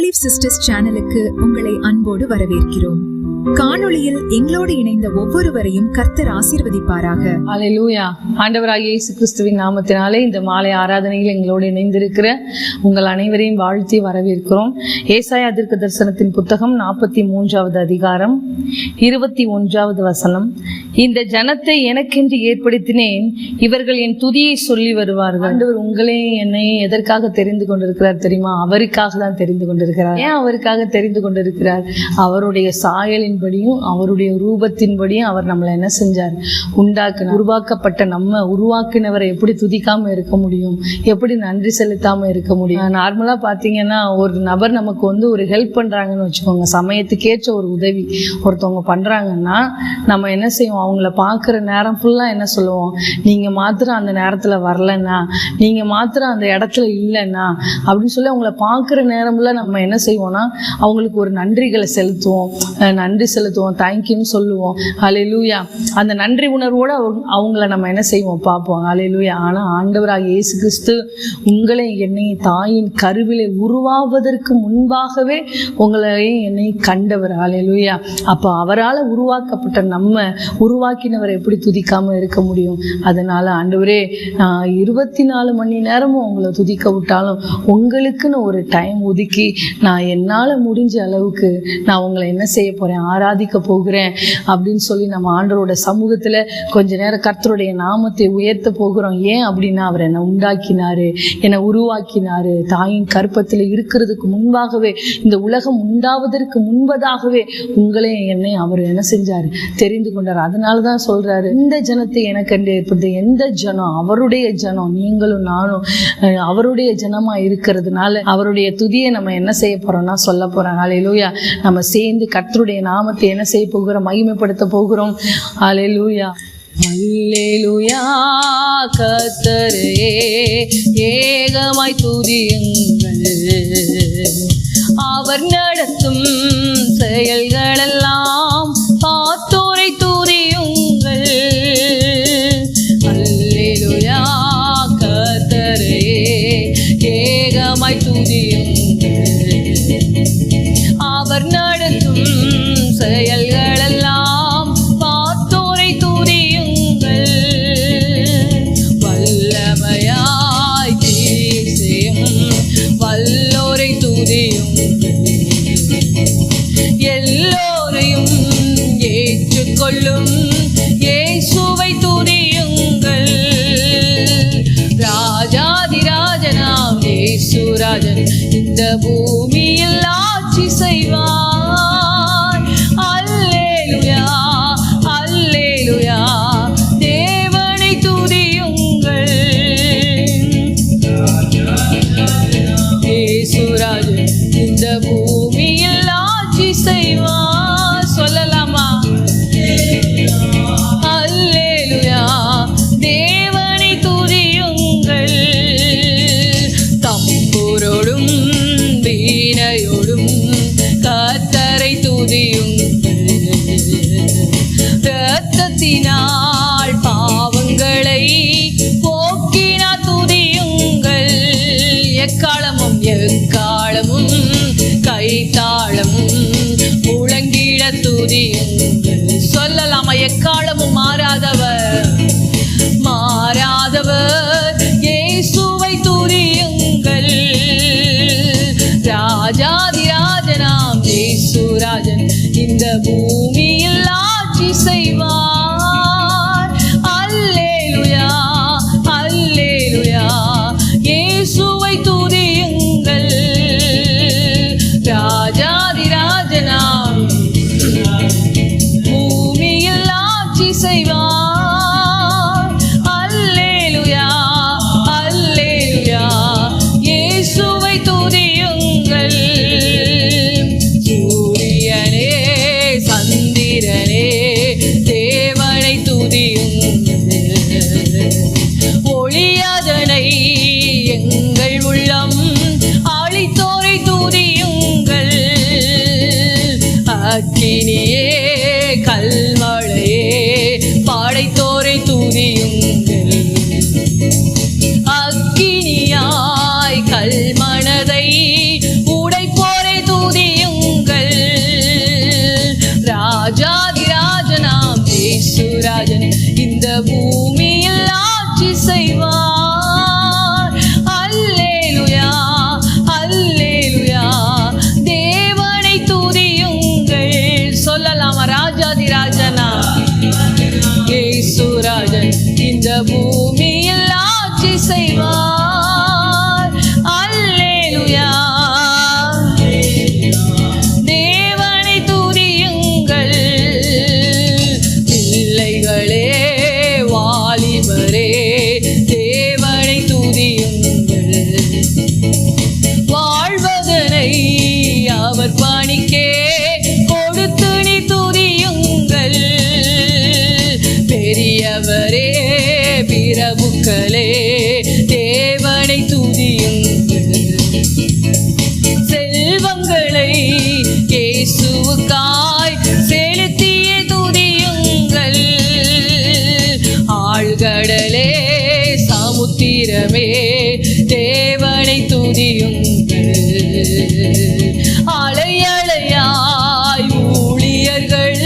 Olive sisters சேனலுக்கு உங்களை அன்போடு வரவேற்கிறோம். காணொளியில் எங்களோடு இணைந்த ஒவ்வொருவரையும் கர்த்தர் ஆசீர்வதிப்பாராக. அல்லேலூயா. ஆண்டவராகிய இயேசு கிறிஸ்துவின் நாமத்தினாலே இந்த மாலை ஆராதனையில் எங்களோடு இணைந்திருக்கிற உங்கள் அனைவரையும் வாழ்த்தி வரவேற்கிறோம். ஏசாயா தீர்க்கதரிசனத்தின் புத்தகம் 43வது அதிகாரம் 21வது வசனம். இந்த ஜனத்தை எனக்கென்று ஏற்படுத்தினேன், இவர்கள் என் துதியை சொல்லி வருவார்கள். ஆண்டவர் உங்களையும் என்னையும் எதற்காக தெரிந்து கொண்டிருக்கிறார் தெரியுமா? அவருக்காக தான் தெரிந்து கொண்டிருக்கிறார். ஏன் அவருக்காக தெரிந்து கொண்டிருக்கிறார்? அவருடைய சாயலின்படியும் அவருடைய ரூபத்தின்படியும் அவர் நம்மளை என்ன செஞ்சார்? உண்டாக்கினார். உருவாக்கப்பட்ட நம்ம உருவாக்கினவரை எப்படி துதிக்காம இருக்க முடியும்? எப்படி நன்றி செலுத்தாம இருக்க முடியும்? நார்மலா பாத்தீங்கன்னா ஒரு நபர் நமக்கு ஒரு ஹெல்ப் பண்றாங்கன்னு வச்சுக்கோங்க, சமயத்துக்கேற்ற ஒரு உதவி ஒருத்தவங்க பண்றாங்கன்னா நம்ம என்ன செய்வோம்? அவங்கள பார்க்குற நேரம் ஃபுல்லாக என்ன சொல்லுவோம்? நீங்கள் மாத்திரம் அந்த நேரத்தில் வரலன்னா, நீங்கள் மாத்திரம் அந்த இடத்துல இல்லைன்னா அப்படின்னு சொல்லி அவங்கள பார்க்குற நேரம்லாம் நம்ம என்ன செய்வோம்னா அவங்களுக்கு ஒரு நன்றிகளை செலுத்துவோம், தேங்க்யூன்னு சொல்லுவோம். அல்லேலூயா. அந்த நன்றி உணர்வோடு அவங்கள நம்ம என்ன செய்வோம்? பார்ப்போம். அல்லேலூயா. ஆனால் ஆண்டவராகிய இயேசு கிறிஸ்து உங்களை என்னை தாயின் கருவிலை உருவாவதற்கு முன்பாகவே உங்களையும் என்னை கண்டவர். அல்லேலூயா. அப்போ அவரால் உருவாக்கப்பட்ட நம்ம உருவாக்கினவரை எப்படி துதிக்காம இருக்க முடியும்? அதனால ஆண்டவரே, நான் 24 மணி நேரமும் உங்களை துதிக்க விட்டாலும் உங்களுக்குன்னு ஒரு டைம் ஒதுக்கி நான் என்னால் முடிஞ்ச அளவுக்கு நான் உங்களை என்ன செய்ய போறேன்? ஆராதிக்க போகிறேன் அப்படின்னு சொல்லி நம்ம ஆண்டவரோட சமூகத்துல கொஞ்ச நேரம் கர்த்தருடைய நாமத்தை உயர்த்த போகிறோம். ஏன் அப்படின்னா அவர் என்னை உண்டாக்கினாரு, என்னை உருவாக்கினாரு. தாயின் கற்பத்தில் இருக்கிறதுக்கு முன்பாகவே, இந்த உலகம் உண்டாவதற்கு முன்பதாகவே உங்களையும் என்னை அவர் என்ன செஞ்சாரு? தெரிந்து கொண்டார். அதனாலதான் சொல்றாரு, இந்த ஜனத்தை எனக்கென்று ஏற்படுத்த. எந்த ஜனம்? அவருடைய ஜனம். நீங்களும் நானும் அவருடைய ஜனமா இருக்கிறதுனால அவருடைய துதியை நம்ம என்ன செய்ய போறோம்னா சொல்ல போறோம். அல்லேலூயா. நம்ம சேர்ந்து கர்த்தருடைய நாமத்தை என்ன செய்ய போகிறோம்? மகிமைப்படுத்த போகிறோம். அல்லேலூயா. அல்லேலூயா. கர்த்தரே ஏகமாய் துதியுங்கள், அவர் நடத்தும் செயல்களெல்லாம் பார்த்தோரை துதியுங்கள். அல்லேலூயா. கர்த்தரே ஏகமாய் துதியுங்கள், அவர் நடத்தும் செயல்களெல்லாம் பார்த்தோரை துதியுங்கள். வல்லமையாய் செய்யும் வல்லோரை துதியுங்கள். எல்லா ராஜன் இந்த பூமியில் ஆட்சி செய்வார். அல்லேலூயா. தேவனை துதியுங்கள் பிள்ளைகளே, வாலிபரே, தேவனை துதியுங்கள். வாழ்வதனை அவர் பணிக்கே கொடுத்து நீ துதியுங்கள். பெரியவரே, பிரபுக்களே, தேவனை துதியுங்கள். செல்வங்களை இயேசுவுக்காய் செலுத்திய துதியுங்கள். ஆழ்கடலே, சமுத்திரமே, தேவனை துதியுங்கள். அலையலையாய் ஊழியர்கள்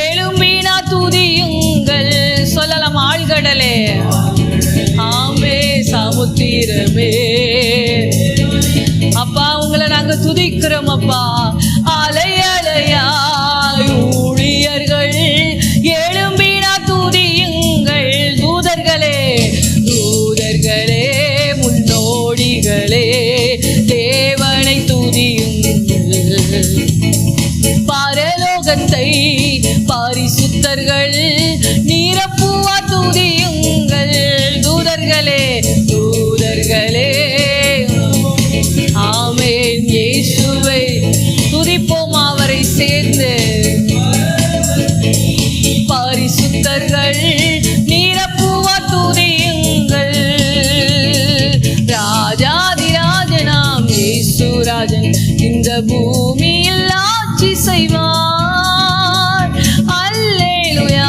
எழும்பினா துதியுங்கள். சொல்லலாம், ஆழ்கடலே, ஆமே, சமுத்திரமே. அப்பா, உங்களை நாங்க துதிக்கிறோம் அப்பா. அலையலையாய் ஊழியர்கள் எழும்பினா துதியுங்கள். தூதர்களே, தூதர்களே, முன்னோடிகளே, தேவனை துதியுங்கள். பரலோகத்தை பரிசுத்தர்கள் நிரப்புவா துதியுங்கள். தூதர்களே, தூதர்களே, ஆமென். இயேசுவை துதிப்போம், அவரை சேர்ந்து. பரிசுத்தர்கள் நிரப்புவா துதியுங்கள். ராஜாதிராஜனாம் இயேசுராஜன் இந்த பூமியில் ஆட்சி செய்வார். அல்லேலூயா.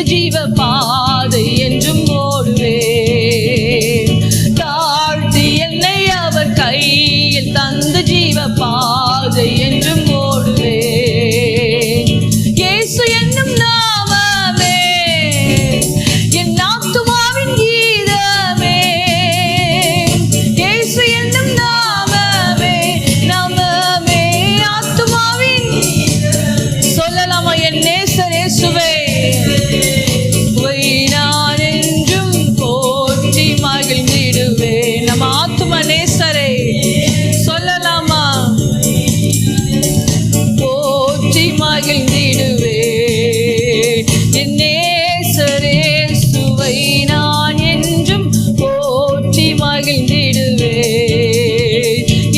ஜீவ பாதை என்றும் ஓடுவேன். தாழ்த்தி என்னை அவர் கையில் தந்து ஜீவ பாதை என்றும் ஓடுவேன். இயேசு என்னும் நாமமே என் ஆத்துமாவின் கீதமே. இயேசு என்னும் நாமமே நாமமே ஆத்துமாவின். சொல்லலாமா? என் நேசர் இயேசுவே நான் என்றும் போற்றி மகிழ்ந்திடுவேன். நம்ம ஆத்தும நேசரே சொல்லலாமா? போற்றி மகிழ்ந்திடுவேன். என் நேசர் இயேசுவை நான் என்றும் போற்றி மகிழ்ந்திடுவேன்.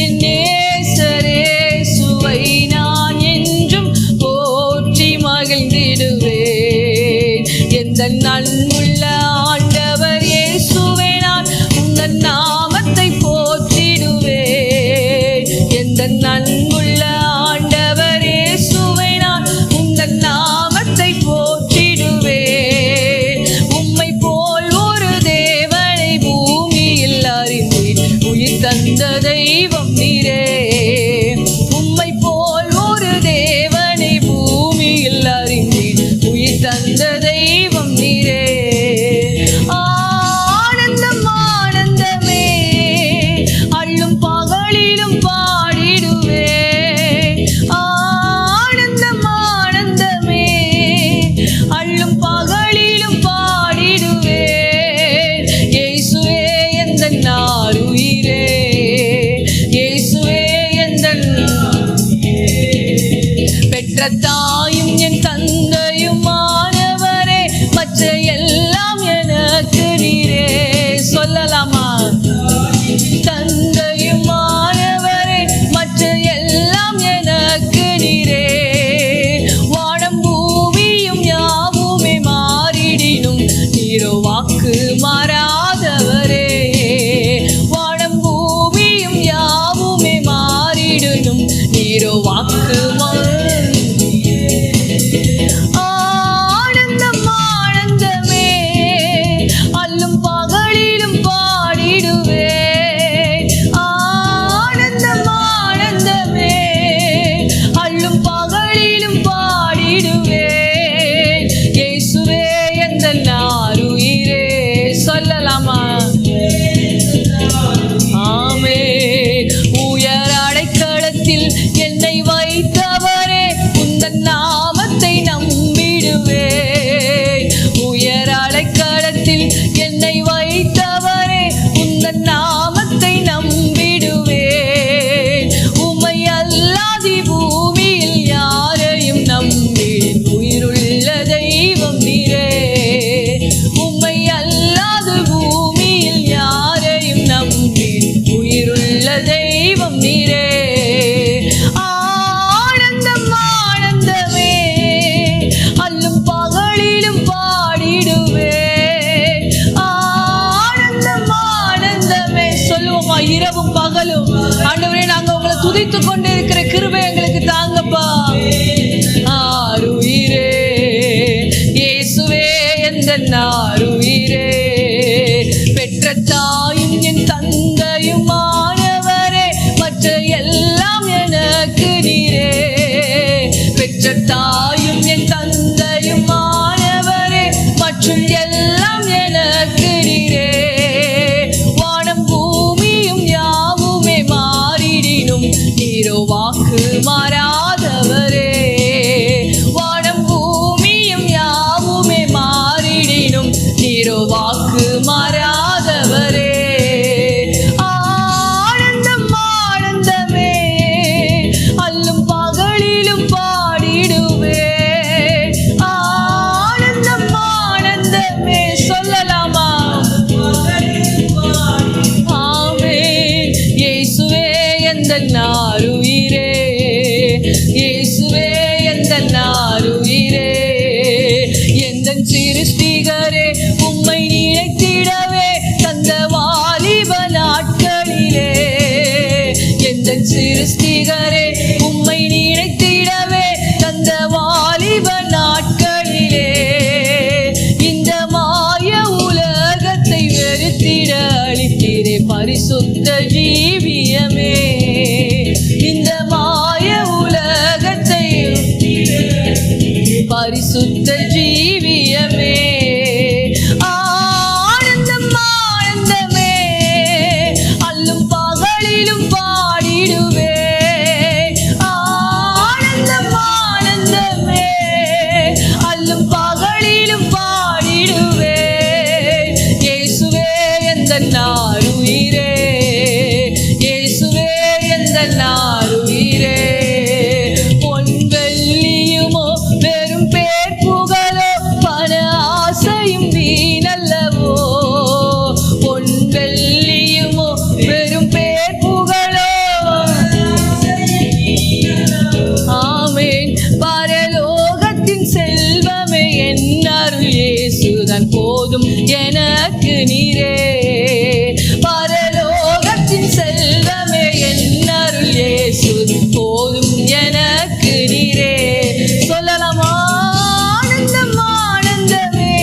என் நேசர் இயேசுவை நான் என்றும் போற்றி மகிழ்ந்திடுவேன். எந்த நன்முள்ள ஆண்டவர் இயேசுவே நான் உங்கள் நாமத்தை போற்றிடுவேன். எந்த நன்முள்ள ஆண்டவர் இயேசுவே நான் உங்கள் நாமத்தை போற்றிடுவேன். உம்மை போல் ஒரு தேவனை பூமியில் அறிந்தேன், உயிர் தந்த தெய்வம் நீரே. உம்மை போல் ஒரு தேவனை பூமியில் அறிந்தேன், உயிர் தந்த தெய்வம் நீரே. ஆனந்தம் ஆனந்தமே அள்ளும் பகலிலும் பாடிடுவேன். ஆனந்தம் ஆனந்தமே அள்ளும் பகலிலும் பாடிடுவேன். இயேசுவே எந்தன் ஆருயிரே, இயேசுவே எந்தன் பெற்ற தாயும் என் தந்தையுமானவரே, மற்ற எல்லாம் எனக்கு நீரே. சொல்லலாமா? தந்தையுமானவரே, மற்ற எல்லாம் எனக்கு நீரே. வானம் பூமியும் யாவுமே மாறிடினும் நீரோ வாக்கு மாறாதவரே. வானம் பூமியும் யாவுமே மாறிடினும் நீரோ வாக்கு ஆனந்தம் ஆனந்தமே அள்ளும் பகலிலும் பாடிடுவேன். ஆனந்தம் ஆனந்தமே அள்ளும் பகலிலும் பாடிடுவேன். இயேசுவே எந்தன் ஆருயிரே. சொல்லலாமா? ஆமே. உயர் அடைக்கலத்தில் என்னை வைத்தவரே, உந்தன் நாமத்தை நம்பிடுவேன். உயர் அடைக்கலத்தில் என்னை வைத்தவரே, உந்தன் நாமத்தை நம்பிடுவேன். உம்மை அல்லாதி பூமியில் யாரையும் நம்பினேன், உயிருள்ள தெய்வம் நீரே. உம்மை அல்லாது பூமியில் யாரையும் நம்பினேன், உயிருள்ள தெய்வம் நீரே. ஆனந்தம் ஆனந்தமே அள்ளும் பகலிலும் பாடிடுவேன். ஆனந்தம் ஆனந்தமே. சொல்லுவோமா? இரவும் பகலும் ஆண்டவரே நாங்க உங்களை துதித்து கொண்டு இருக்கிற கிருபை எங்களுக்கு தாங்கப்பா. ஆருயிரே இயேசுவே எந்தன் ஆருயிரே. பெற்ற தாயும் என் தந்தையுமானவரே, மற்ற எல்லாம் எனக்கு நீரே. பெற்ற தாயும் என் தந்தையுமானவரே, மற்றும் எல்லாம் எனக்கு நீரே. வானம் பூமியும் யாவுமே மாறிடினும் நீரோ வாக்கு மாறாதவரே. வானம் பூமியும் யாவுமே மாறிடினும் நீரோ அருள் இயேசுதான் போதும் எனக்கு நீரே. பரலோகத்தின் செல்வமே என் அருள் இயேசு போதும் எனக்கு நீரே. சொல்லலாமா? ஆனந்தம் ஆனந்தமே,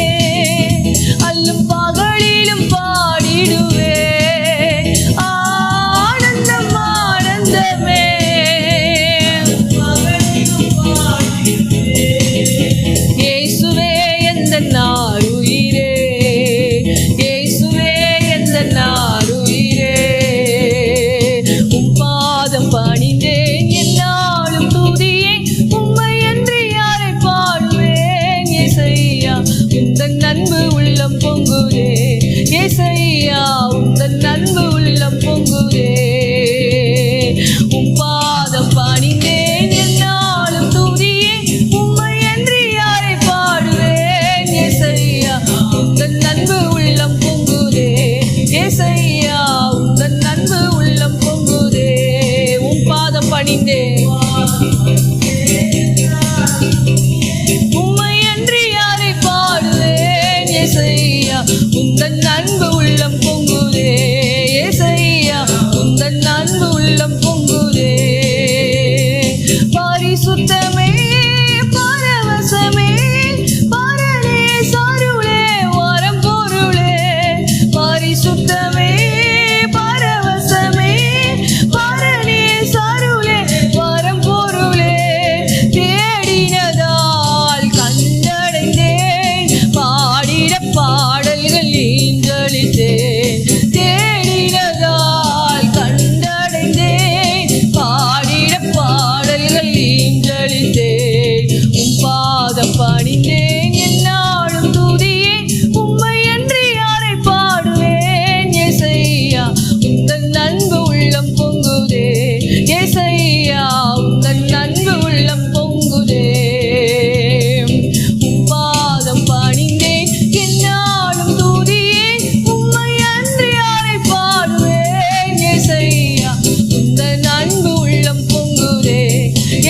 அல்லும் பகலிலும் பாடிடுவே. ஆனந்தம் ஆனந்தமே, இயேசுவே எந்தன் ஆருயிரே, இயேசுவே எந்தன் ஆருயிரே. உம் பாதம் பணிந்தேன் என்னாலும் துதியேன், உம்மை அன்றி யாரை பாடுவேன். ஏசையா உந்தன் அன்பு உள்ளம் பொங்குதே, ஏசையா உந்தன் அன்பு உள்ளம் பொங்குதே. உம் பாதம் பணிந்தேன் என்னாலும் துதியேன், உம்மை அன்றி யாரை பாடுவேன். ஏசையா உந்தன் அன்பு உள்ளம் பொங்குதே, ஏசையா உந்தன் அன்பு உள்ளம் பொங்குதே. உம் பாதம் பணிந்தேன் உம்மை அன்றி யாரை பாடுவேன். ஏசையா உந்தன் அன்பு உள்ளம் பொங்குதே, ஏசையா உந்தன் அன்பு உள்ளம் பொங்குதே. பரிசுத்தமே பரவசமே பரனே சருளே வரம் பொருளே. பரிசுத்தமே பரவசமே பரனே சருளே வரம் பொருளே. தேடினதால் கண்டடைந்தேன், பாடிட பாடல்கள் ஈன்றளித்தேன். தேடினதால் கண்டடைந்தேன், பாடிட பாடல்கள் ஈன்றளித்தேன். உம் பாதம் பணிந்தேன் என்னாலும் துதியேன், உம்மை அன்றி யாரை பாடுவேன். ஏசையா உந்தன் அன்பு உள்ளம் பொங்குதே, ஏசையா உந்தன் அன்பு உள்ளம் பொங்குதே. உம் பாதம் பணிந்தேன் என்னாலும் துதியேன், உம்மை அன்றி யாரை பாடுவேன். ஏசையா உந்தன் அன்பு உள்ளம் பொங்குதே,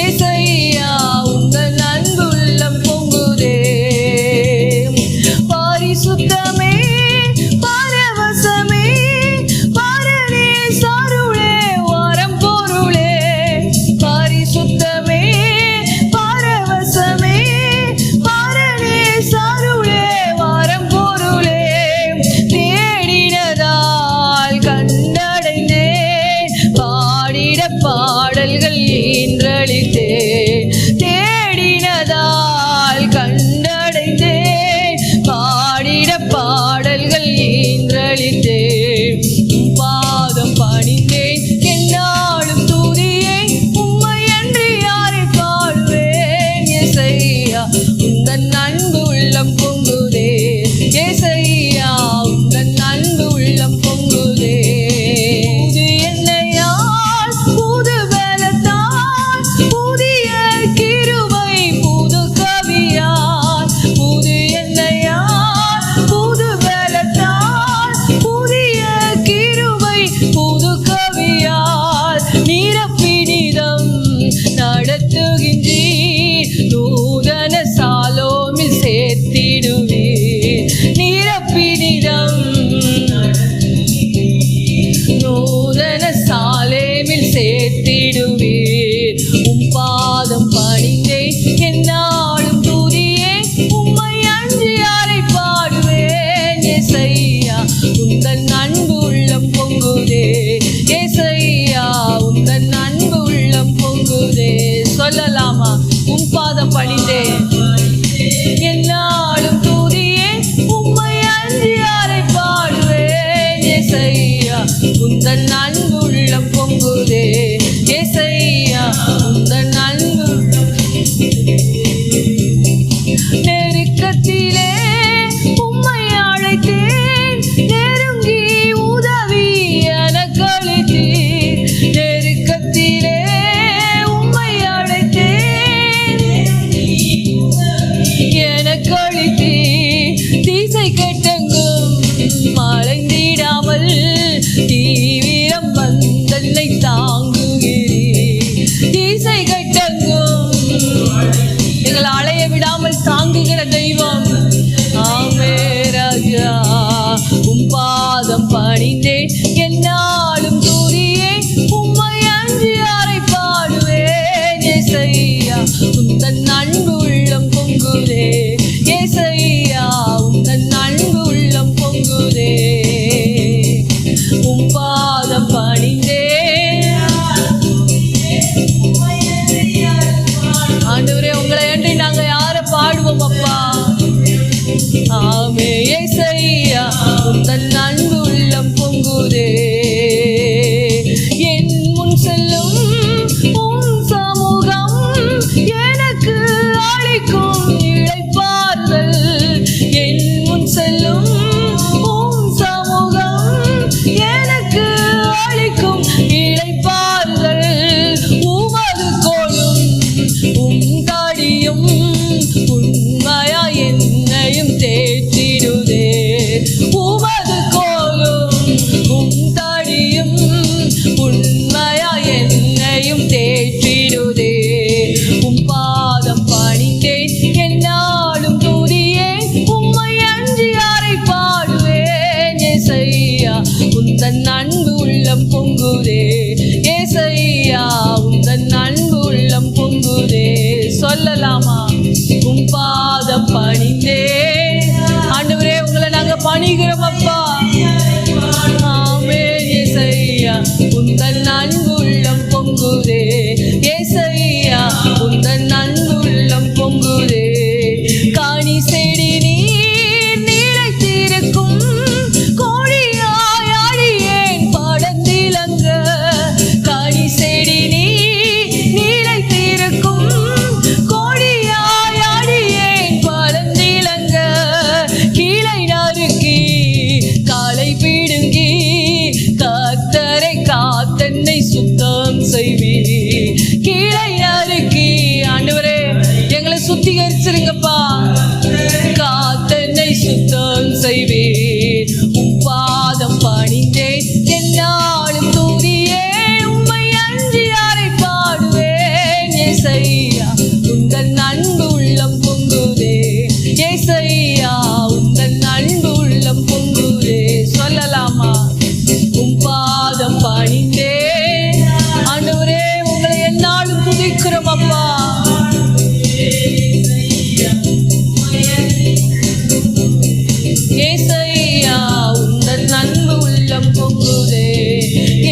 ஏசையா உந்தன் அன்பு உள்ளம் பொங்குதே. பரிசுத்தமே பரவசமே பரனே சருளே வரம் பொருளே. பரிசுத்தமே பரவசமே பரனே சருளே வரம் பொருளே. தேடினதால் கண்டடைந்தேன், பாடிட பாடல்கள் ஈன்றளித்தேன். தேடினதால் கண்டடைந்தேன், பாடிட பாடல்கள் ஈன்றளித்தேன். உம் பாதம் பணிந்தேன் என்னாலும் துதியேன், உம்மை அன்றி யாரை பாடுவேன். ஏசையா உந்தன் அன்பு உள்ளம் பொங்குதே, ஏசையா உந்தன் அன்பு உள்ளம் பொங்குதே. புது எண்ணெயால் புது பலத்தால் புதிய கிருபை புது கவியால். புது எண்ணெயால் புது பலத்தால் புதிய கிருபை புது கவியால். நிரப்பினிதம் நடத்துகின்றீர், நூதன சாலோமில் சேர்த்திடுவீர். நிரப்பினிதம் நூதன சாலேமில் சேர்த்திடுவீர். உம் பாதம் பணிந்தேன் என்னாலும் துதியேன், உம்மை அன்றி யாரை பாடுவேன். ஏசையா உந்தன் அன்பு உள்ளம் பொங்குதே, ஏசையா உந்தன் அன்பு உள்ளம் பொங்குதே. சொல்லலாமா? உம் பாதம் பணிந்தேன் என்னாலும் துதியேன், உம்மை அன்றி யாரை பாடுவேன். ஏசையா உந்தன் அன்பு உள்ளம் பொங்குதே, ஏசையா உந்தன் அன்பு உள்ளம். நெருக்கத்திலே உம்மை அழைத்தேன், நெருங்கி உதவி எனக்கு அளித்தீர். நெருக்கத்திலே உம்மை அழைத்தேன், எனக்கு அளித்தீர். திசை கெட்டெங்கும் மறைந்திடாமல் தீவிரம் வந்தன்னை தாங்குகிறீர். திசை கெட்டெங்கும் எங்களை அலைய விடாமல் தாங்குகிற தெய்வம். பாதம் பணிந்தேன் என்னாலும் துதியே உம்மை அன்றி யாரை பாடுவேன் ஏசையா உந்தன் அன்பு உள்ளம் பொங்குதே ஏசையா உந்தன் அன்பு உள்ளம் பொங்குதே உம் பாதம் பணிந்தேன் ஆண்டவரே உங்களை அன்றி நாங்க யாரை பாடுவோம் அப்பா ஆமே ஏசையா உந்தன் அன்பு உள்ளம் பொங்குதே என் முன் செல்லும் உன் சமூகம் எனக்கு அளிக்கும் இளைப்பாறுதல் என் முன் செல்லும் உன் சமூகம் எனக்கு அளிக்கும் இளைப்பாறுதல் உமது கோலும் உம் தாடியும் உண்மையா என்னையும் தேற்றிடுதே உமது கோலும் உம் தாடியும் உண்மையா என்னையும் தேற்றிடுதே உம் பாதம் பணிந்தேன் என்னாலும் துதியே உம்மை அன்றி யாரை பாடுவேன் ஏசையா உந்தன் அன்பு உள்ளம் பொங்குதே ஏசையா உந்தன் அன்பு உள்ளம் பொங்குதே சொல்லலாமா உம் பாதம் பணிந்தேன் ஆண்டவரே உங்களை நாங்க பணிகிறோம் அப்பா ஆமே ஏசையா உந்தன் அன்பு உள்ளம் பொங்குதே ஏசையா உந்தன் அன்பு உள்ளம் பொங்குதே காணி செடி நீர் நிலைத்திருக்கும் கோழியாய் ஆடியேன் படந்திலங்க காணி செடி நீர் நிலைத்திருக்கும் கோழியாய் ஆடியேன் படந்திலங்க கீழை நறுக்கி காலை பிடுங்கி கத்தரை காத்தென்னை சுத்தம் செய்வீர் கீழை நறுக்கி ஆண்டவரே எங்களை சுத்திகரிச்சிருங்கப்பா காத்தென்னை சுத்தம் செய்வீர் உம் பாதம் பணிந்தேன் என்னாலும் துதியே உம்மை அன்றி யாரை பாடுவேன் ஏசையா உந்தன் அன்பு உள்ளம் பொங்குதே ஏசையா உந்தன் அன்பு உள்ளம் பொங்குதே சொல்லலாமா உம் பாதம் பணிந்தேன் ஆண்டவரே உங்களை என்னாலும் துதிக்கிறோம் அப்பா ஏசையா உந்தன் அன்பு உள்ளம் பொங்குதே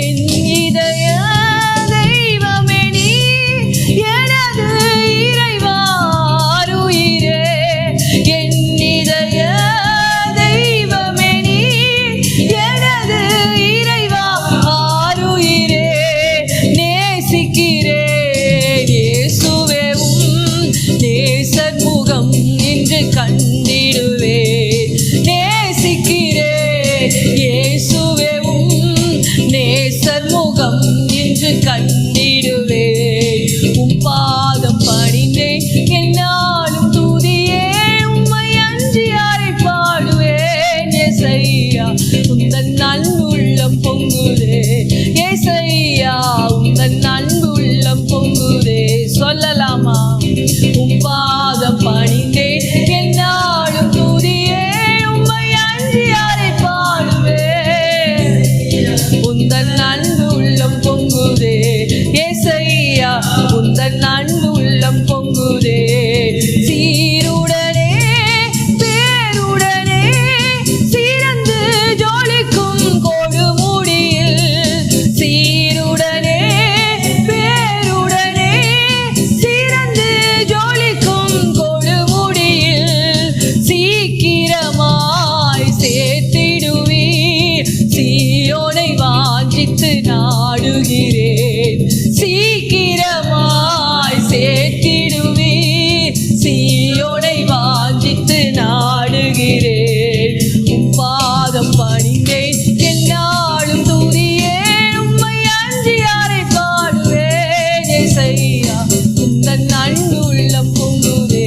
என் இதய தெய்வமே நீ எனது இறைவா அருயிரே என் இதய தெய்வமே நீ எனது இறைவா ஆருயிரே நேசிக்கிறேன் இயேசுவே உம் நேசர் முகம் இன்று கண்டிடுவேன் நேசிக்கிறேன் இயேசுவே உம் நேசர் முகம் இன்று கண்டிடுவேன் உம் பாதம் பணிந்தேன் என்னாலும் துதியே உம்மை அன்றி யாரை பாடுவேன் ஏசையா உந்தன் அன்பு உள்ளம் பொங்குதே ஏசையா உந்தன் அன்பு உள்ளம் பொங்குதே சொல்லலாமா உம் பாதம் பணிந்தேன் என்னாலும் துதியே உம்மை அன்றி யாரை பாடுவேன் உந்தன் அன்பு உள்ளம் பொங்குதே ஏசையா உந்தன் அன்பு உள்ளம் பொங்குதே சீருடனே பேருடனே சிறந்து ஜொலிக்கும் கொடுமுடியில் சீருடனே பேருடனே சிறந்து ஜொலிக்கும் கொடுமுடியில் சீக்கிரமாய் சேர்த்திடுவீர் சீயோனை வாஞ்சித்து நாடுகிறேன் சீக்கிரமாய் சேர்த்திடுவீர் சீயோனை வாஞ்சித்து நாடுகிறேன் உம் பாதம் பணிந்தேன் என்னாலும் துதியே உம்மை அன்றி யாரை பாடுவேன் ஏசையா உந்தன் அன்பு உள்ளம் பொங்குதே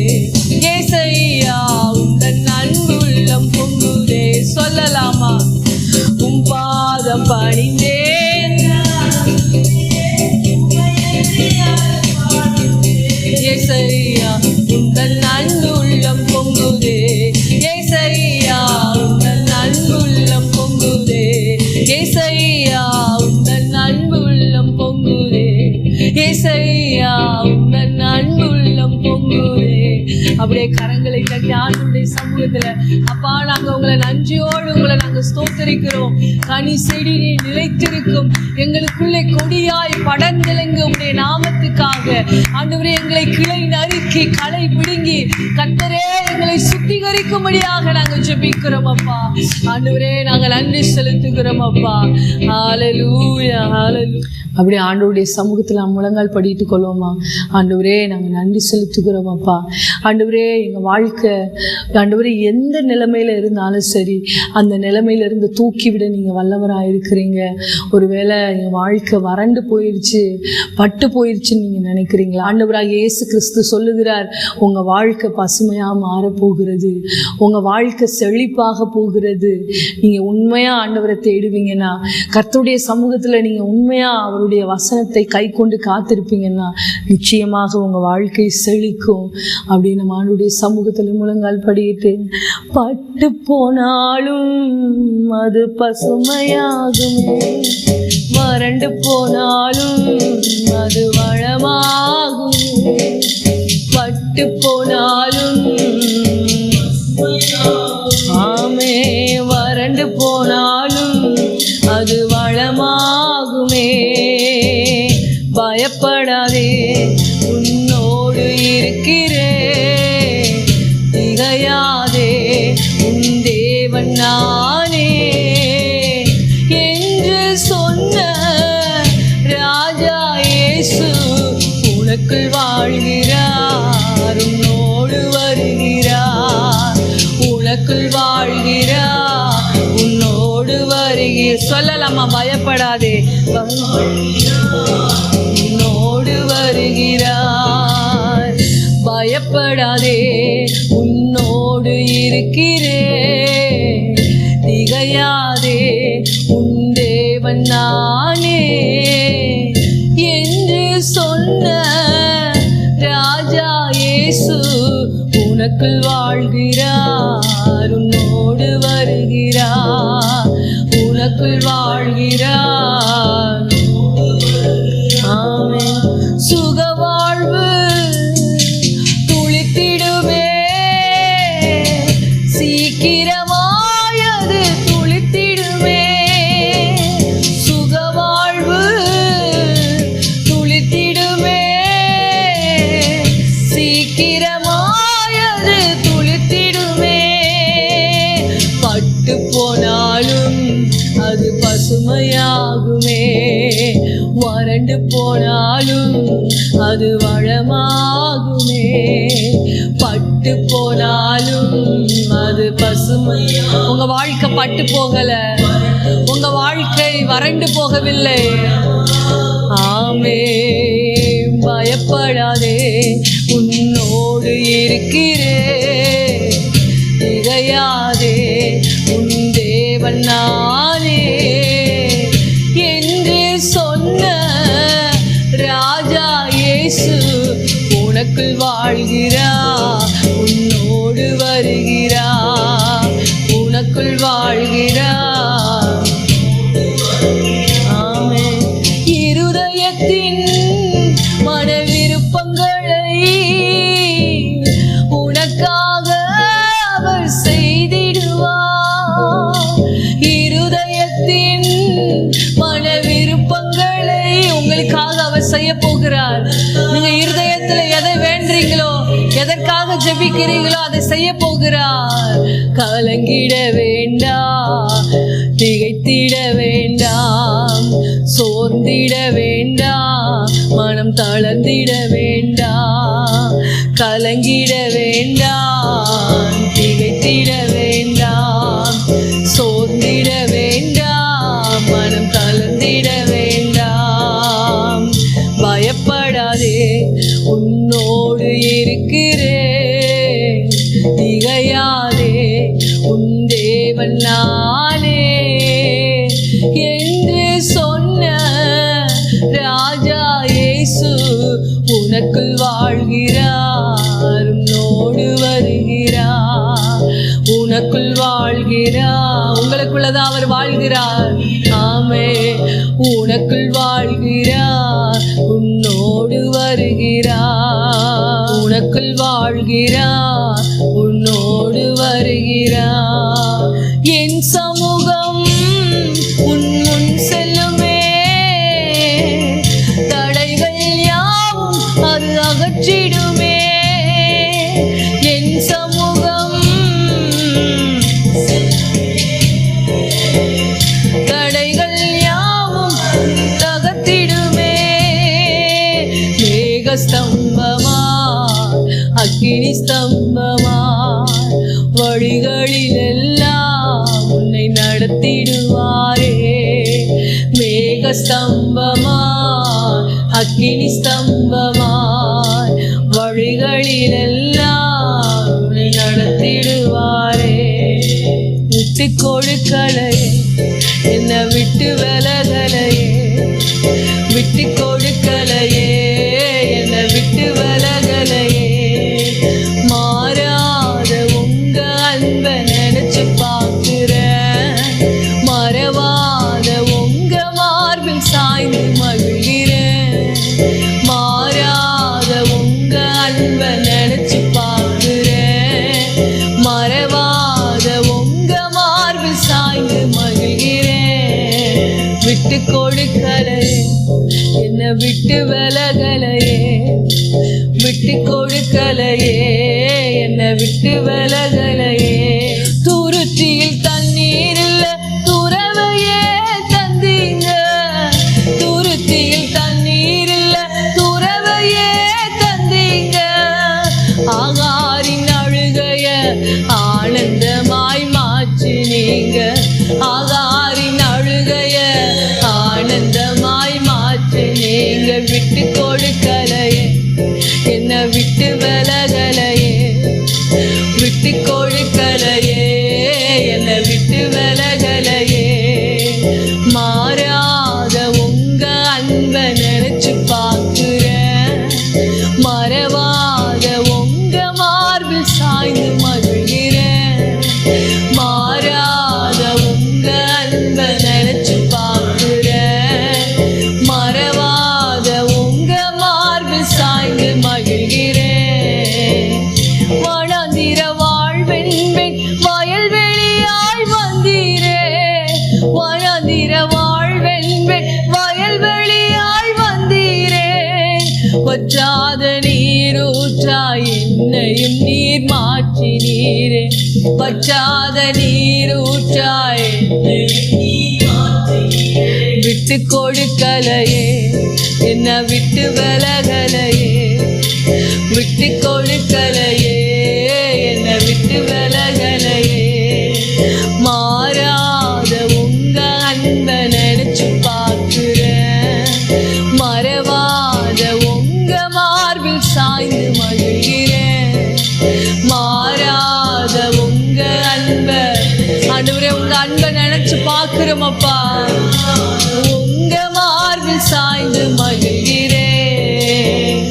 ஏசையா உந்தன் அன்பு உள்ளம் பொங்குதே சொல்லலாமா உம் பாதம் பணிந்தேன் அப்பா நாங்க உங்களை நன்றியோடு உங்களை நாங்க ஸ்தோத்திரிக்கிறோம். கனி செடி நிலைத்திருக்கும் எங்களுக்குள்ளே கொடியாய் படர்ந்திலங்கு உடைய நாமத்துக்காக ஆண்டவரே எங்களை கிளை நறுக்கி களை பிடுங்கி கர்த்தரே எங்களை சுத்திகரிக்கும்படியாக நாங்கள் ஜெபிக்கிறோம் அப்பா. ஆண்டவரே நாங்கள் நன்றி செலுத்துகிறோம் அப்பா. ஹல்லேலூயா ஹல்லேலூயா. அப்படியே ஆண்டவருடைய சமூகத்தில் முழங்கால் படிட்டு கொள்வோமா. ஆண்டவரே நாங்கள் நன்றி செலுத்துகிறோம் அப்பா. ஆண்டவரே எங்கள் வாழ்க்கை ஆண்டவரே எந்த நிலைமையில இருந்தாலும் சரி அந்த நிலைமையிலிருந்து தூக்கிவிட நீங்கள் வல்லவராக இருக்கிறீங்க. ஒருவேளை எங்கள் வாழ்க்கை வறண்டு போயிடுச்சு பட்டு போயிடுச்சுன்னு நீங்கள் நினைக்கிறீங்களா? ஆண்டவராக இயேசு கிறிஸ்து சொல்லுகிறார், உங்கள் வாழ்க்கை பசுமையாக மாறப்போகிறது, உங்கள் வாழ்க்கை செழிப்பாக போகிறது. நீங்கள் உண்மையாக ஆண்டவரை தேடுவீங்கன்னா, கர்த்தருடைய சமூகத்தில் நீங்கள் உண்மையாக அவருடைய வசனத்தை கை கொண்டு காத்திருப்பீங்கன்னா நிச்சயமாக உங்கள் வாழ்க்கை செழிக்கும். அப்படின்னு நம்ம ஆண்டவருடைய சமூகத்தில் முழங்கால் படிட்டு, பட்டு போனாலும் அது பசுமையாகுமே, வறண்டு போனாலும் அது வளமாகுமே, பட்டு போனாலும் ஆமே, வறண்டு போனாலும் அது வளமாகுமே. பயப்படாதே, உன்னோடு இருக்கிறேன், திகையாதே, உன் தேவன் நானே என்று சொன்ன ராஜா இயேசு உனக்குள் வாழ்கிறார், உன்னோடு வருகிறார், உனக்குள் வாழ்கிறார், உன்னோடு வருகிறார். சொல்லலாமா? பயப்படாதே, உன்னோடு வருகிறார், பயப்படாதே, உன்னோடு இருக்கிறேன், திகையாதே, உன் தேவன் நானே என்று சொன்ன ராஜா இயேசு உனக்குள் வாழ்கிறார், உன்னோடு வருகிறார், உனக்குள் வாழ்கிறார். ஆமென். சுக வாழ்வு துளித்திடுமே, சீக்கிரமாய் அது துளித்திடுமே, சுக வாழ்வு துளித்திடுமே, சீக்கிரமாய் அது துளித்திடுமே. பட்டு போனாலும் அது பசுமையாகுமே, வறண்டு போனாலும் அது வளமாகுமே, பட்டு போனாலும் அது பசுமையா. உங்க வாழ்க்கை பட்டு போகல, உங்க வாழ்க்கை வறண்டு போகவில்லை. ஆமே, பயப்படாதே, உன்னோடு இருக்கிறேன், திகையாதே, உன் தேவன் நானே என்று சொன்ன ராஜா இயேசு உனக்குள் வாழ்கிறார், உன்னோடு வருகிறார், உனக்குள் வாழ்கிறார். ஆமென். இருதயத்தின் மன விருப்பங்களை உனக்காக அவர் செய்திடுவார். இருதயத்தின் மன விருப்பங்களை உங்களுக்காக அவர் செய்ய போகிறார். நீங்க இருதயத்துல எதை வேண்டீங்களோ, எதற்காக ஜெபிக்கிறீங்களோ அதை செய்ய போகிறார். கலங்கிட வேண்டாம், திகைத்திட வேண்டாம், சோர்ந்திட வேண்டாம், மனம் தளர்ந்திட வேண்டாம், கலங்கிட வேண்டாம், திகைத்திட வேண்டாம், சோர்ந்திட வேண்டாம், மனம் தளர்ந்திட வேண்டாம். பயப்படாதே, உன்னோடு இருக்கிறேன், திகையாதே, உன் தேவன் நானே என்று சொன்ன ராஜா இயேசு உனக்குள் வாழ்கிறார், உன்னோடு வருகிறார், உனக்குள் வாழ்கிறார். உங்களுக்குள்ளதான் அவர் வாழ்கிறார். ஆமே, உனக்குள் வாழ்கிறார், உன்னோடு வருகிறார், உனக்குள் வாழ்கிறார், உன்னோடு வருகிறார். என் சமூகம் உன் முன் செல்லுமே, தடைகள் யாவும் அது அகற்றிடுமே. என் சமூகம் தடைகள் யாவும் தகர்த்திடுமே. மேகஸ்தம்பமா அக்கினி ஸ்தம்பமா வழிகளில் எல்லாம் உன்னை நடத்திடுவாரே. மேகஸ்தம்பமா அக்கினி ஸ்தம்பமா வழிகளில் எல்லாம் உன்னை நடத்திடுவாரே. விட்டு கொடுக்கலையே, என்னை விட்டு விலகலையே, விட்டு கொடுக்கலையே, என்னை விட்டு விலகலையே. மாறாத உங்க அன்பை நினைச்சு பார்க்கிறேன், மறவாத உங்க மார்பில் சாய்ந்து மகிழ்கிறேன். மாறாத உங்க அன்பை நினைச்சு பார்க்கிறேன், மறவாத உங்க மார்பில் சாய்ந்து மகிழ்கிறேன். விட்டு கொடுக்கலையே, என்னை விட்டு விலகலையே, விட்டு கொடுக்கலையே, என்னை விட்டு விலகலையே. துருத்தியில் தண்ணீர் இல்ல துறவையே தந்தீங்க, துருத்தியில் தண்ணீர் இல்ல துறவையே தந்தீங்க. ஆகாரின் அழுகைய ஆனந்தமாய் மாற்றினீங்க, ஆகாரின் அழுகைய ஆனந்தமாய் மாற்றினீங்க. விட்டு கொடுக்கலையே, என்னை விட்டு விலகலையே, விட்டு கொடுக்கலையே, என்னை விட்டு விலகலையே. மாறாத உங்க அன்பை நினைச்சு பார்க்கிறேன், மறவாத உங்க மார்பில் சாய்ந்து மகிழ்கிறேன். மாறாத உங்க அன்பை நினைச்சு பார்க்கிறேன், மறவாத உங்க மார்பில் சாய்ந்து மகிழ்கிறேன். வனாந்திர வாழ்வென்பேன் வயல்வெளியாய் வந்தீரே, வனாந்திர வாழ்வென்பேன் வயல்வெளியாய் வந்தீரே. வற்றாத நீரூற்றாய் என்னையும் நீர் மாற்றினீரே, வற்றாத நீரூற்றாய் என்னையும் நீர் மாற்றினீரே. விட்டு கொடுக்கலையே, என்னை விட்டு விலகலையே, விட்டு கொடுக்கலையே, என்னை விட்டு விலகலையே. மாறாத உங்க அன்பை நினைச்சு பார்க்கிறேன், மறவாத உங்க மார்பில் சாய்ந்து மகிழ்கிறேன். மாறாத உங்க அன்பை, ஆண்டவரே உங்க அன்பை நினைச்சு பார்க்கிறோம் அப்பா, உங்க மார்பில் சாய்ந்து மகிழ்கிறேன்.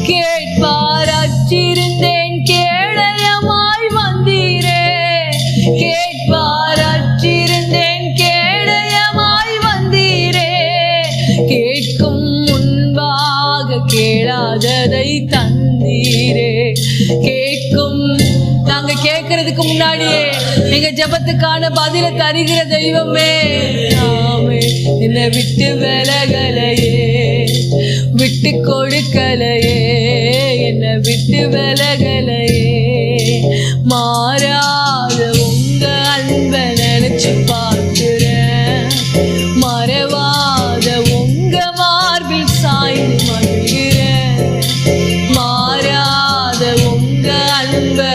கேட்பாரற்றிருந்தேன் கேடயமாய் வந்தீரே, கேட்பாரற்றிருந்தேன் கேடயமாய் வந்தீரே. கேட்கும் முன்பாக கேளாததை தந்தீரே, கேட்கும் நாங்க கேட்கறதுக்கு முன்னாடியே எங்க ஜெபத்துக்கான பதில தருகிற தெய்வமே. ஆமே, என்னை விட்டு விலகலையே, விட்டு கொடுக்கலையே, என்னை விட்டு விலகலையே. மாறாத உங்க அன்பை நினைச்சு பார்க்கிறேன், மறவாத உங்க மார்பில் சாய்ந்து மகிழ்கிறேன். மாறாத உங்க அன்பை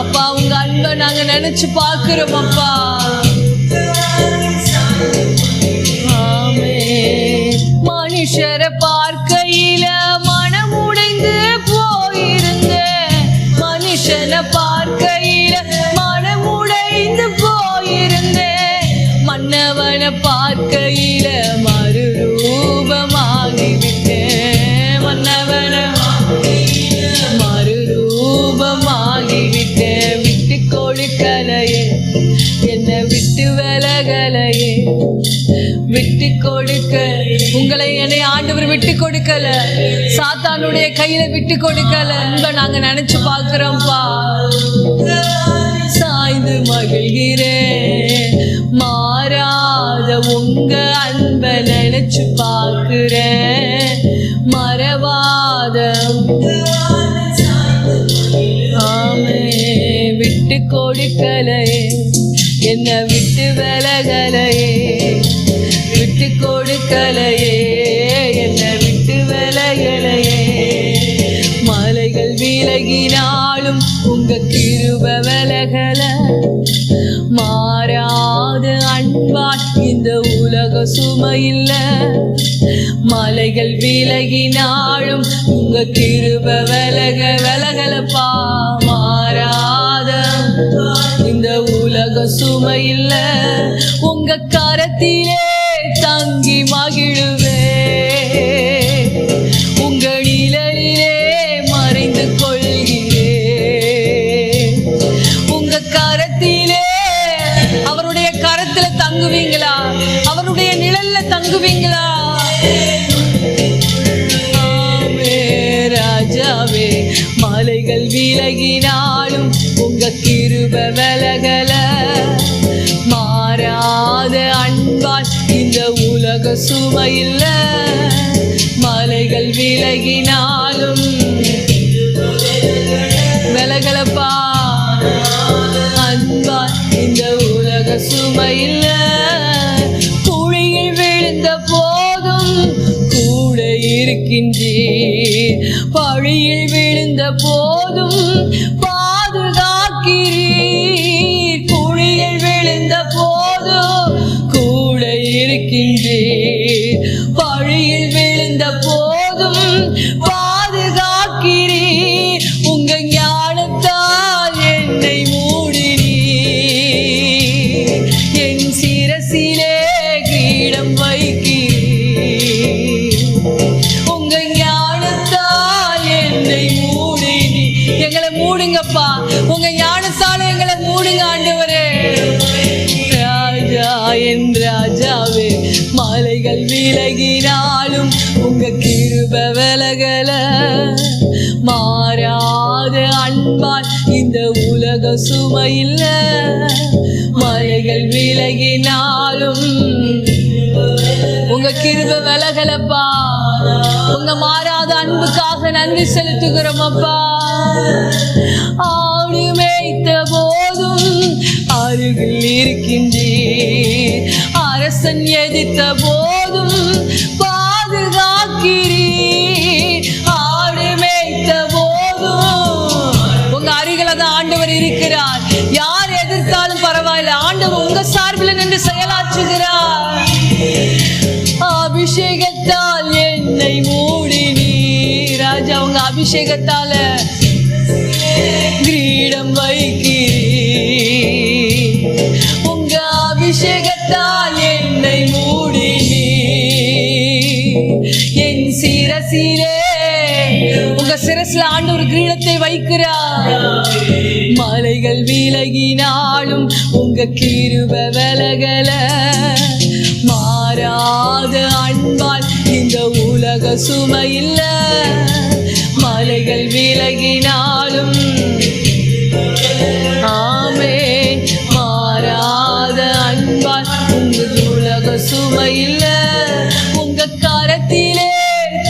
அப்பா, உங்க அன்பை நாங்க நினைச்சு பார்க்கிறோம் அப்பா. ஆமே. மனுஷரை பார்க்கையில மனமுடைந்து போயிருந்தேன், மனுஷனை பார்க்கையில மனமுடைந்து போயிருந்தேன். மன்னவனை பார்க்கையில மறுரூபமாகிவிட்டேன், மன்னவனை மறுரூபமாகிவிட்டேன். விட்டு கொடுக்கலையே, என்னை விட்டு விலகலையே, விட்டு கொடுக்க உங்களை என்னை ஆண்டவர் விட்டு கொடுக்கல, சாத்தானுடைய கையில விட்டு கொடுக்கல. அன்பை நாங்க நினைச்சு பார்க்கிறோம்ப்பா. சாய்ந்து மகிழ்கிறேன். மாறாத உங்க அன்ப நினைச்சு பார்க்கிறேன். மறவாத ஆமே. விட்டு கொடுக்கலையே, என்ன விட்டு விலகலையே, விட்டு கொடுக்கலையே, என்ன விட்டு விலகலையே. மலைகள் விலகினாலும் உங்க கிருப விலகல. மாறாத அன்பால் இந்த உலக சுமையில்ல. மலைகள் விலகினாலும் உங்க கிருப விலகலப்பா. மாறாத இந்த உலக சுமையில்ல. உங்க கரத்திலே தங்கி மகிழுவே. உங்க நிழலிலே மறைந்து கொள்கிறே. உங்க கரத்திலே, அவருடைய கரத்துல தங்குவீங்களா? அவருடைய நிழல்ல தங்குவீங்களா? ஆமே ராஜாவே. மலைகள் விலகினாலும் உங்க கிருப விலகல. மாறாத அன்பால் இந்த உலக சுமையில்ல. மலைகள் விலகினாலும் விலகலப்பா. அன்பால் இந்த உலக சுமையில்ல. குழியில் விழுந்த போதும் கூட இருக்கின்றீர். பழியில் விழுந்த போதும் பாதுகாக்கிறீர். குழியில் விழுந்த போதும் கூட இருக்கின்றீர். பழியில் விழுந்த போதும் பாதுகாக்கிறீர். உங்க ஞானத்தால் என்னை மூடினீர். என் சிரசிலே கிரீடம் வைக்கிறீர். உங்க ஞானத்தால் என்னை மூடினீர். எங்களை மூடுங்கப்பா. உங்க ஞானத்தால் எங்களை மூடுங்க ஆண்டவரே. ராஜா, என் ராஜாவே. மலைகள் விலகினாலும் உங்க கிருப விலகல. மாறாத அன்பால் இந்த உலக சுமையில்ல. மலைகள் விலகினாலும் உங்க கிருப விலகலப்பா. உங்க மாறாத அன்புக்காக நன்றி செலுத்துகிறோம் அப்பா. ஆடு மேய்த்த போதும் அருகில் இருக்கின்றீர். அரசன் எதிர்த்த போதும் பாதுகாக்கிறீர். ஆடு மேய்த்த போதும் உங்க அருகில தான் ஆண்டவர் இருக்கிறார். யார் எதிர்த்தாலும் பரவாயில்ல, ஆண்டவர் உங்க சார்பில் நின்று செயலாற்றுகிறார். அபிஷேகத்தால் என்னை மூடினீர். ராஜா, உங்க அபிஷேகத்தால கிரீடம் வைக்கிறீர். உங்க அபிஷேகத்தால் என்னை மூடினீர். என் சிரசிலே, உங்க சிரஸ்ல ஆண்டவர் கிரீடத்தை வைக்கிறார். மலைகள் விலகினாலும் உங்க கிருப விலகல. மாறாத அன்பால் இந்த உலக சுமையில்ல. மலைகள் விலகினாலும் ஆமே. மாறாத அன்பால் உங்க உலக சுமையில்ல. உங்க கரத்திலே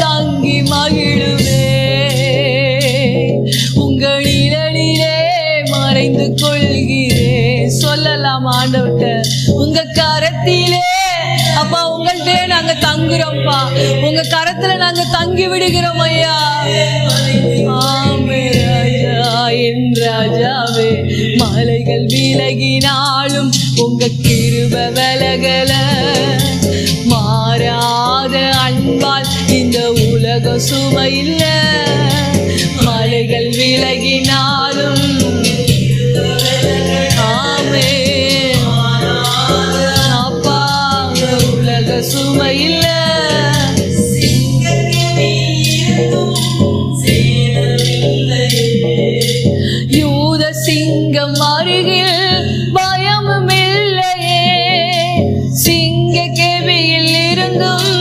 தங்கி மகிழுவே. உங்க நிழலிலே மறைந்து கொள்கிறேன். சொல்லலாம் ஆண்டவர்கிட்ட, உங்க கரத்திலே அப்பா, உங்கள்கிட்ட நாங்க தங்குறோம்ப்பா. உங்க கரத்துல நாங்க தங்கி விடுகிறோம் ஐயா. ஆமே ராஜா, என் ராஜாவே. மலைகள் விலகினாலும் உங்க கிருப விலகல. மாறாத அன்பால் இந்த உலக சுமையில்ல. மலைகள் விலகினாலும் ஆமே அப்பா, உலக சுமையில்ல. யூத சிங்கம் அருகில் பயமும் இல்லையே. சிங்க கெபியில் இருந்தும்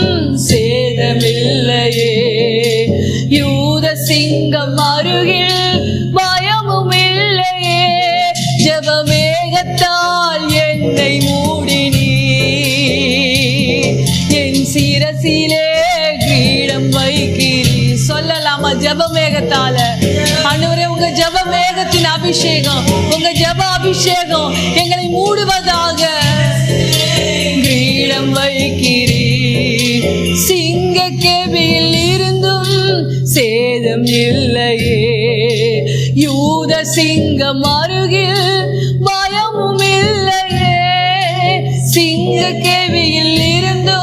சேதமில்லையே. யூத சிங்கம் அருகில் பயம் மேகத்தால் என்னை மூடினீ, என் சிரசிலே கிரீடம் வைக்கிறீ. சொல்லலாமா ஜெப மேகத்தால? ஆண்டவரே, உங்க ஜெப மேகத்தின் அபிஷேகம், உங்க ஜெப அபிஷேகம் எங்களை மூடுவதாக. கிரீடம் வைக்கிறீ, சிங்க கேபியில் இருந்தும் சேதம் இல்லையே, யூத சிங்கம் அருகில் பயமும் இல்லையே. சிங்க கேவியில் இருந்தோ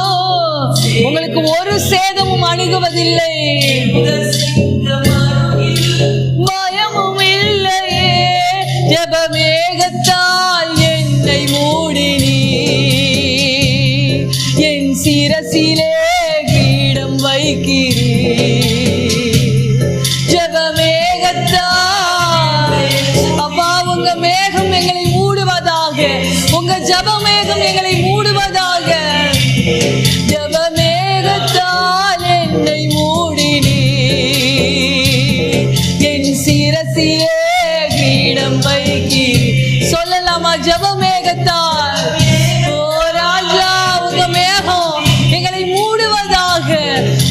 உங்களுக்கு ஒரு சேதமும் அணுகுவதில்லை, பயமும் இல்லையே. ஜெப மேகத்தால் என்னை மூடினீ, என் சிரசிலே கிரீடம் வைக்கிறீ. ஜெப மேகத்தால் அப்பா, உங்க மேகம் எங்களை மூடுவதாக, உங்க ஜெப மேகம் எங்களை மூடுவதாக. ஜெப மேகத்தால் என்னை மூடினீ, என் சிரசிலே கிரீடம் வைக்கிறீ. சொல்லலாமா ஜெப மேகத்தால்? ஓ ராஜா, உங்க மேகம் எங்களை மூடுவதாக,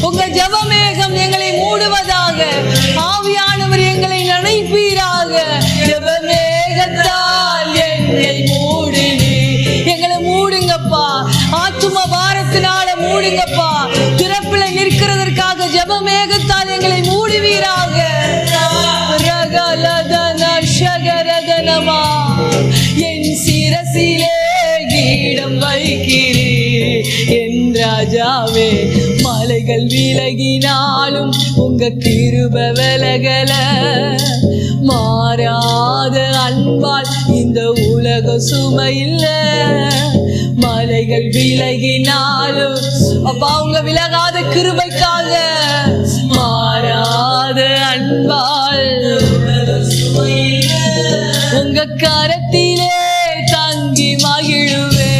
உங்க ஜெப மேகம் எங்களை மூடுவதாக. ஆவியானவர் எங்களை நினைப்பீராக. ஜெப மேகத்தால் என்னை மூடினீ, எங்களை மூடுங்கப்பா, ஆத்தும பாரத்தினால மூடுங்கப்பா. திறப்பில நிற்கிறதற்காக ஜெப மேகத்தால் எங்களை மூடுவீராக. ரகலதன ஷகரதனமா, என் சிரசிலே கிரீடம் வைக்கிறீ. என் ராஜாவே, மலைகள் விலகினாலும் உங்க கிருப விலகல, மாறாத அன்பால் இந்த உலக சுமையில்ல. மலைகள் விலகினாலும் அப்பா, உங்க விலகாத கிருபைக்காக, மாறாத அன்பால் உங்க கரத்திலே தங்கி மகிழுவே,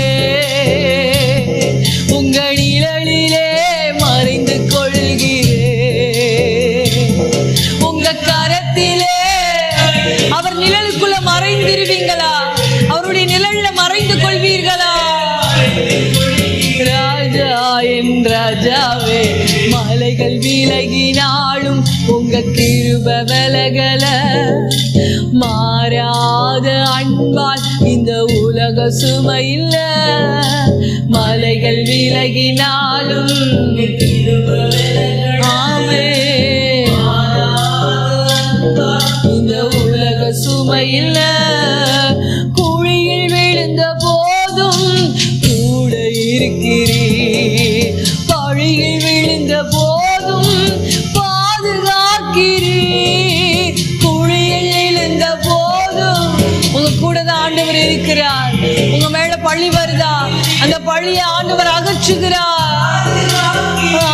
உங்க நிழலிலே மறைந்து கொள்கிறே. உங்க கரத்திலே அவர் நிழலுக்குள்ள மறைந்திருவீங்களா? அவருடைய நிழல்ல மறைந்து கொள்வீர்களா? ராஜா, என் ராஜாவே, மலைகள் விலகினாலும் உங்க கிருப விலகல, மாறாத அன்பால் இந்த உலக சுமையில்ல. மலைகள் விலகினாலும் ஆமே, இந்த உலக சுமையில்ல. குழியில் விழுந்த போதும் கூட இருக்கிறீர், பழியில் விழுந்த போதும் பாதுகாக்கிறீர். குழியில் விழுந்த போதும் உங்க கூட தான் ஆண்டவர் இருக்கிறார். உங்க மேல பழி வருதா, அந்த பழியை ஆண்டவர் அகற்றுகிறார்.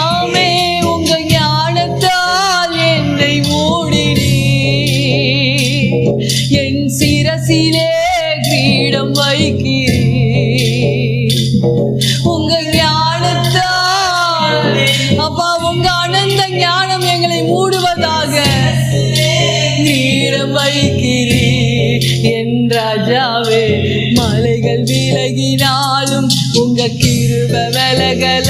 ஆமே, உங்க ஞானத்தால் என்னை மூடினீ, என் சிரசிலே கிரீடம் வைக்கிறீ. உங்க ஞானத்தால் அப்பா, உங்க அனந்த ஞானம் எங்களை மூடுவதாக. கிரீடம் வைக்கிறீ, என் ராஜாவே, மலைகள் விலகினாலும் உங்க கிருப விலகல,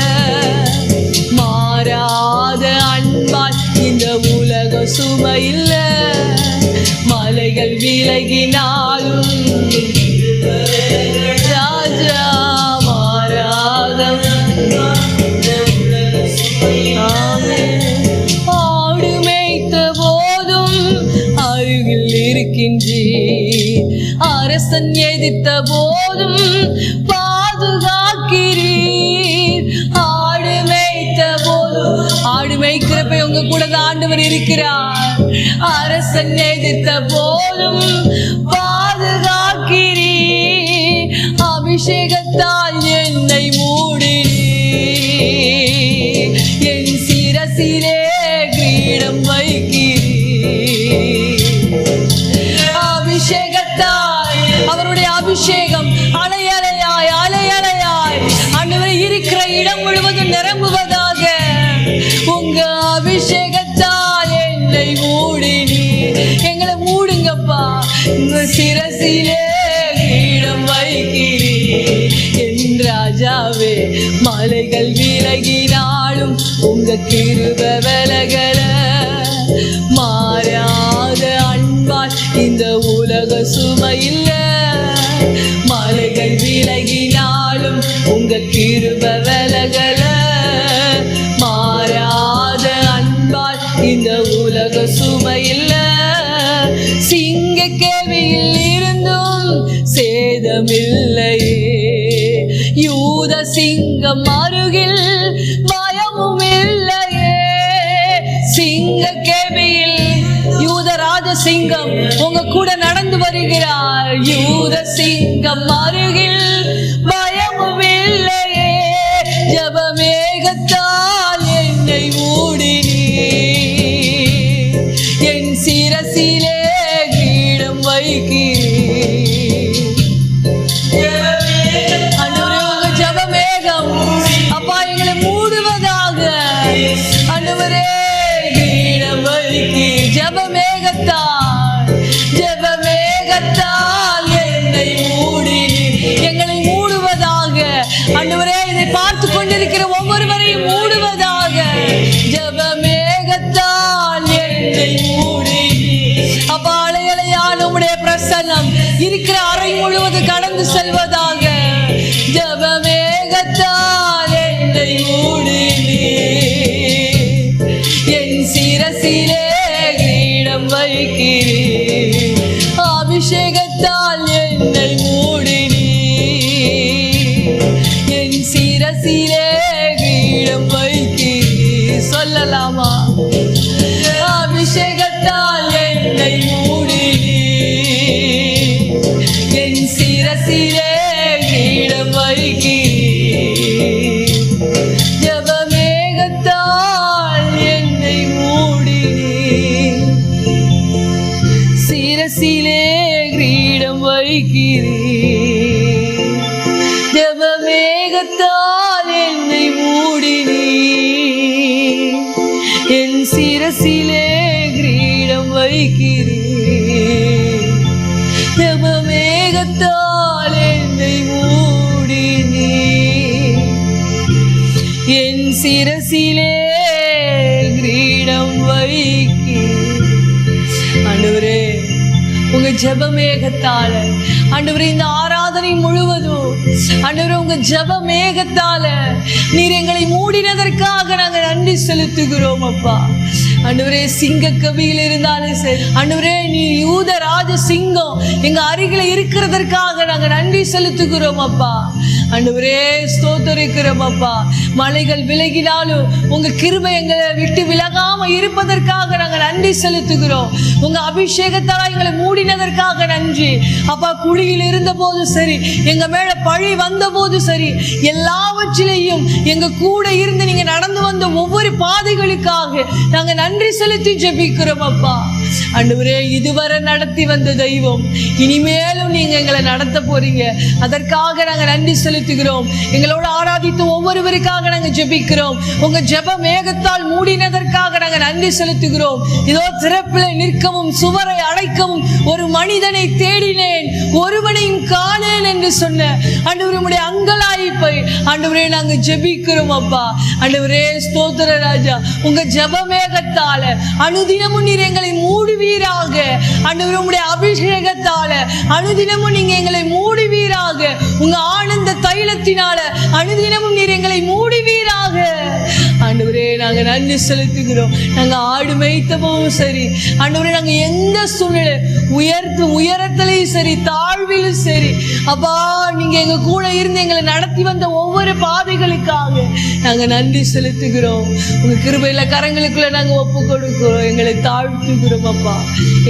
மாறாத அன்பால் இந்த உலக சுமையில்ல. மலைகள் விலகினாலும் ராஜா, மாறாத ஆடு மேய்த்த போதும் அருகில் இருக்கின்றீர், அரசன் எதிர்த்த போதும் பாதுகாக்கிறீர். ஆடு மேய்த்த போதும், ஆடு மேய்க்கிறப்ப உங்க கூட தான் ஆண்டவர் இருக்கிறார். அரசன் எதிர்த்த போதும் பாதுகாக்கிறீர். அபிஷேகத்தால் என்னை மூடினீர், என் சிரசிலே கிரீடம் வைக்கிறீர். அபிஷேகத்தால், அவருடைய அபிஷேகம் அலையலையாய் அலையலையாய் ஆண்டவரே இருக்கிற இடம் முழுவதும் நிரம்புவதாக. உங்க அபிஷேகத்தால் என்னை மூடினீர், எங்களை மூடுங்கப்பா. உங்க சிரசிலே வைக்கிறீர் என் ராஜாவே. மலைகள் விலகினாலும் உங்க கிருபை விலகல, மாறாத அன்பால் இந்த உலக சுமை இல்ல. மலைகள் விலகினாலும் உங்க கிருபை விலகல, மாறாத அன்பால் இந்த உலக சுமை இல்ல. சிங்க கேவியில் இருந்தும் சேதமில்லையே, யூத சிங்கம் அருகில் பயமும் இல்லையே. சிங்க கேவியில் யூத ராஜ சிங்கம் உங்க கூட நடந்து வருகிறார். யூத சிங்கம் அருகில் பயமும் இல்லையே. ஜபமேகத்தால் என்னை மூடினீர், என் சிரசிலே கிரீடம் வைக்கிறீர். ஆண்டவரே, உங்க ஜபமேகம் அப்பா எங்களை மூடுவதாக. ஆண்டவரே, கிரீடம் வைக்கிறீர். ஜபமேகத்தால் என்னை மூடினீர், எங்களை மூடுவதாக. ஆண்டவரே, இதை பார்த்து கொண்டிருக்கிற ஒவ்வொருவரையும் மூடுவதாக. ஜபமேகத்தால் என்னை மூடினீர். அப்பா, அலையலையான உம்முடைய பிரசன்னம் இருக்கிற அறை முழுவதும் கடந்து செல்வதாக. ஜபமேகத்தால் என்னை மூடினீர், என் சிரசிலே கிரீடம் வைக்கிறீர். அபிஷேகத்தால் என்னை மூடினீர், என் சிரசிலே கிரீடம் வைக்கிறீர். சொல்லலாமா? அபிஷேகத்தால் என்னை மூடினீர், என் சிரசிலே கிரீடம் வைக்கிறீர். ஜபமேகத்தால் என்னை மூடினீர், சிரசிலே கிரீடம் வைக்கிறீர். ஜபமேகத்தால் என்னை மூடினீர், என் சிரசிலே கிரீடம் வைக்கிறீர். ஜபமேகத்தால் என்னை மூடினீர், என் சிரசிலே கிரீடம் வைக்கிறீர். ஆண்டவரே, உங்க ஜெபமேகத்தால ஆண்டவரே இந்த ஆராதனை முழுவதும் ஆண்டவரே உங்க ஜெபமேகத்தால நீர் எங்களை மூடினதற்காக நாங்கள் நன்றி செலுத்துகிறோம் அப்பா. ஆண்டவரே, சிங்க கவியில் இருந்தாலும் சரி ஆண்டவரே, நீ யூத ராஜ சிங்கம் எங்க அருகில இருக்கிறதற்காக நாங்கள் நன்றி செலுத்துகிறோம் அப்பா. ஆண்டவரே, ஸ்தோத்திரிக்கிறோம் அப்பா. மலைகள் விலகினாலும் உங்க கிருபை எங்களை விட்டு விலகாம இருப்பதற்காக நாங்கள் நன்றி செலுத்துகிறோம். உங்க அபிஷேகத்தால் எங்களை மூடினதற்காக நன்றி அப்பா. குழியில் இருந்த போது சரி, எங்க மேல பழி வந்த போது சரி, எல்லாவற்றிலையும் எங்க கூட இருந்து நீங்க நடந்து வந்த ஒவ்வொரு பாதைகளுக்காக நாங்க நன்றி செலுத்தி ஜெபிக்கிறோம் அப்பா. ஆண்டவரே, இதுவரை நடத்தி வந்த தெய்வம் இனிமேலும் நீங்க எங்களை நடத்த போறீங்க, அதற்காக நாங்க நன்றி செலுத்துகிறோம். எங்களோட ஆராதித்த ஒவ்வொருவருக்காக நாங்க ஜெபிக்கிறோம். உங்க ஜெப மேகத்தால் மூடினதற்காக நாங்க நன்றி செலுத்துகிறோம். இதோ திறப்பில் நிற்கவும் சுவரை அடைக்கவும் ஒரு மனிதனை தேடினேன், ஒருவனையும் காணேன் என்று சொன்ன ஆண்டவரே, உம்முடைய அங்கலாய்ப்பை ஆண்டவரே நாங்க ஜெபிக்கிறோம் அப்பா. ஆண்டவரே, ஸ்தோத்திர ராஜா, உங்க ஜெபமேகத்தால அனுதினமும் நீர் எங்களை மூடுவீராக. ஆண்டவரே, உம்முடைய அபிஷேகத்தால அனுதினமும் நீங்க எங்களை மூடுவீராக. உங்க ஆனந்த தைலத்தினால அனுதினமும் நீர் எங்களை மூடுவீராக. ஆண்டவரே, நாங்க நன்றி செலுத்துகிறோம். நாங்க ஆடு மேய்த்தவும் சரி ஆண்டவரே, நாங்க எந்த சூழ்நிலை உயரத்திலையும் சரி தாழ்விலும் சரி அப்பா, நீங்க எங்க கூட இருந்து எங்களை நடத்தி வந்த ஒவ்வொரு பாதைகளுக்காக நாங்க நன்றி செலுத்துகிறோம். உங்க கிருபையில கரங்களுக்குள்ள நாங்க ஒப்பு கொடுக்கிறோம், எங்களை தாழ்த்துகிறோம் அப்பா,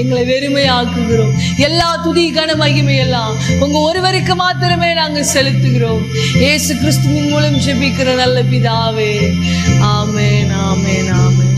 எங்களை வெறுமையாக்குகிறோம். எல்லா துதி கன மகிமையெல்லாம் உங்க ஒருவருக்கு மாத்திரமே நாங்க செலுத்துகிறோம். இயேசு கிறிஸ்துவின் மூலம் ஜெபிக்கிற நல்ல பிதாவே, ஆமென், ஆமென், ஆமென்.